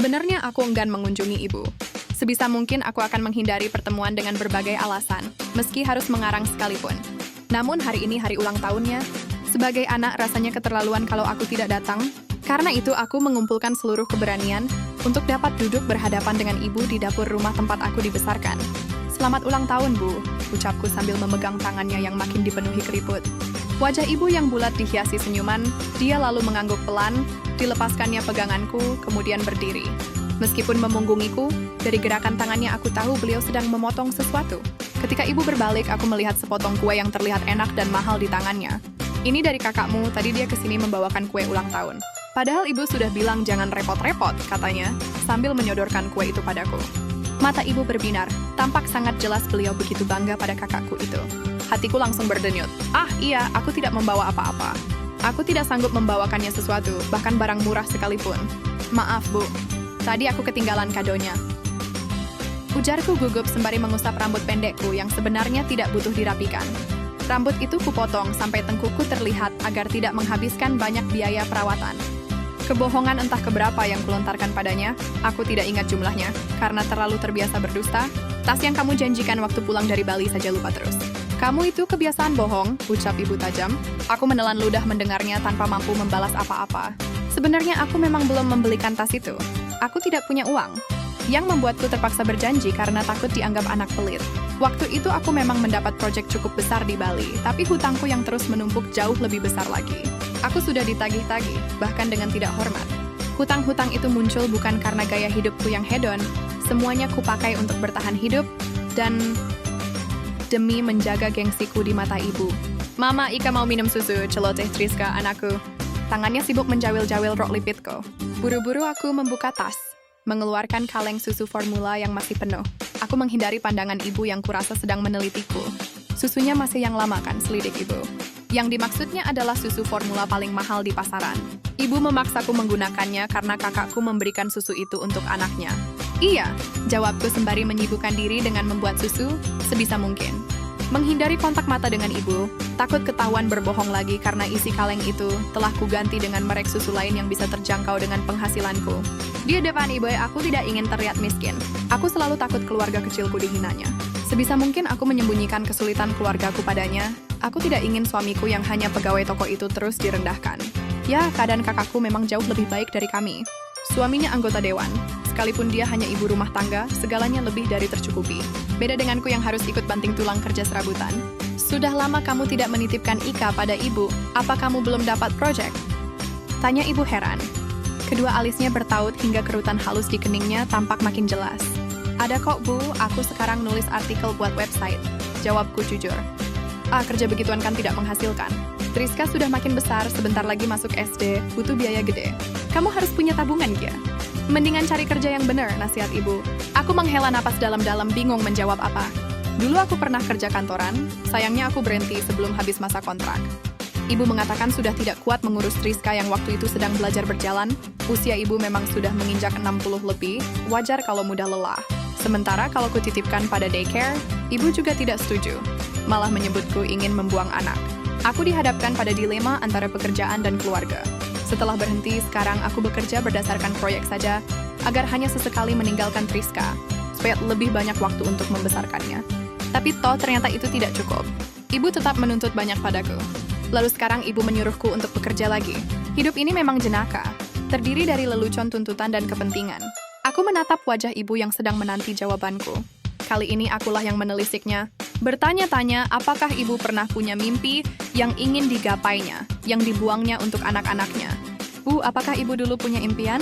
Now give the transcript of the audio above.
Sebenarnya aku enggan mengunjungi ibu. Sebisa mungkin aku akan menghindari pertemuan dengan berbagai alasan, meski harus mengarang sekalipun. Namun hari ini hari ulang tahunnya. Sebagai anak rasanya keterlaluan kalau aku tidak datang. Karena itu aku mengumpulkan seluruh keberanian untuk dapat duduk berhadapan dengan ibu di dapur rumah tempat aku dibesarkan. Selamat ulang tahun, Bu, ucapku sambil memegang tangannya yang makin dipenuhi keriput. Wajah ibu yang bulat dihiasi senyuman, dia lalu mengangguk pelan, dilepaskannya peganganku, kemudian berdiri. Meskipun memunggungiku, dari gerakan tangannya aku tahu beliau sedang memotong sesuatu. Ketika ibu berbalik, aku melihat sepotong kue yang terlihat enak dan mahal di tangannya. Ini dari kakakmu, tadi dia kesini membawakan kue ulang tahun. Padahal ibu sudah bilang jangan repot-repot, katanya, sambil menyodorkan kue itu padaku. Mata ibu berbinar, tampak sangat jelas beliau begitu bangga pada kakakku itu. Hatiku langsung berdenyut. Ah iya, aku tidak membawa apa-apa. Aku tidak sanggup membawakannya sesuatu, bahkan barang murah sekalipun. Maaf, Bu. Tadi aku ketinggalan kadonya. Ujarku gugup sembari mengusap rambut pendekku yang sebenarnya tidak butuh dirapikan. Rambut itu kupotong sampai tengkukku terlihat agar tidak menghabiskan banyak biaya perawatan. Kebohongan entah keberapa yang kulontarkan padanya, aku tidak ingat jumlahnya, karena terlalu terbiasa berdusta. Tas yang kamu janjikan waktu pulang dari Bali saja lupa terus. Kamu itu kebiasaan bohong, ucap ibu tajam. Aku menelan ludah mendengarnya tanpa mampu membalas apa-apa. Sebenarnya aku memang belum membelikan tas itu. Aku tidak punya uang. Yang membuatku terpaksa berjanji karena takut dianggap anak pelit. Waktu itu aku memang mendapat proyek cukup besar di Bali, tapi hutangku yang terus menumpuk jauh lebih besar lagi. Aku sudah ditagih-tagih, bahkan dengan tidak hormat. Hutang-hutang itu muncul bukan karena gaya hidupku yang hedon, semuanya kupakai untuk bertahan hidup, dan demi menjaga gengsiku di mata ibu. Mama, Ika mau minum susu, celoteh Triska, anakku. Tangannya sibuk menjawil-jawil rok lipitku. Buru-buru aku membuka tas, mengeluarkan kaleng susu formula yang masih penuh. Aku menghindari pandangan ibu yang kurasa sedang menelitiku. Susunya masih yang lama kan, selidik ibu. Yang dimaksudnya adalah susu formula paling mahal di pasaran. Ibu memaksaku menggunakannya karena kakakku memberikan susu itu untuk anaknya. Iya, jawabku sembari menyibukkan diri dengan membuat susu sebisa mungkin. Menghindari kontak mata dengan ibu, takut ketahuan berbohong lagi karena isi kaleng itu telah kuganti dengan merek susu lain yang bisa terjangkau dengan penghasilanku. Di depan ibu, aku tidak ingin terlihat miskin. Aku selalu takut keluarga kecilku dihinanya. Sebisa mungkin aku menyembunyikan kesulitan keluargaku padanya. Aku tidak ingin suamiku yang hanya pegawai toko itu terus direndahkan. Ya, keadaan kakakku memang jauh lebih baik dari kami. Suaminya anggota dewan. Sekalipun dia hanya ibu rumah tangga, segalanya lebih dari tercukupi. Beda denganku yang harus ikut banting tulang kerja serabutan. Sudah lama kamu tidak menitipkan Ika pada ibu. Apa kamu belum dapat proyek? Tanya ibu heran. Kedua alisnya bertaut hingga kerutan halus di keningnya tampak makin jelas. Ada kok, Bu. Aku sekarang nulis artikel buat website. Jawabku jujur. Kerja begituan kan tidak menghasilkan. Triska sudah makin besar, sebentar lagi masuk SD, butuh biaya gede. Kamu harus punya tabungan, Gia. Mendingan cari kerja yang benar, nasihat ibu. Aku menghela napas dalam-dalam bingung menjawab apa. Dulu aku pernah kerja kantoran, sayangnya aku berhenti sebelum habis masa kontrak. Ibu mengatakan sudah tidak kuat mengurus Triska yang waktu itu sedang belajar berjalan. Usia ibu memang sudah menginjak 60 lebih, wajar kalau mudah lelah. Sementara kalau kutitipkan pada daycare, ibu juga tidak setuju. Malah menyebutku ingin membuang anak. Aku dihadapkan pada dilema antara pekerjaan dan keluarga. Setelah berhenti, sekarang aku bekerja berdasarkan proyek saja, agar hanya sesekali meninggalkan Triska, supaya lebih banyak waktu untuk membesarkannya. Tapi toh ternyata itu tidak cukup. Ibu tetap menuntut banyak padaku. Lalu sekarang ibu menyuruhku untuk bekerja lagi. Hidup ini memang jenaka, terdiri dari lelucon tuntutan dan kepentingan. Aku menatap wajah ibu yang sedang menanti jawabanku. Kali ini akulah yang menelisiknya. Bertanya-tanya apakah ibu pernah punya mimpi yang ingin digapainya, yang dibuangnya untuk anak-anaknya. Bu, apakah ibu dulu punya impian?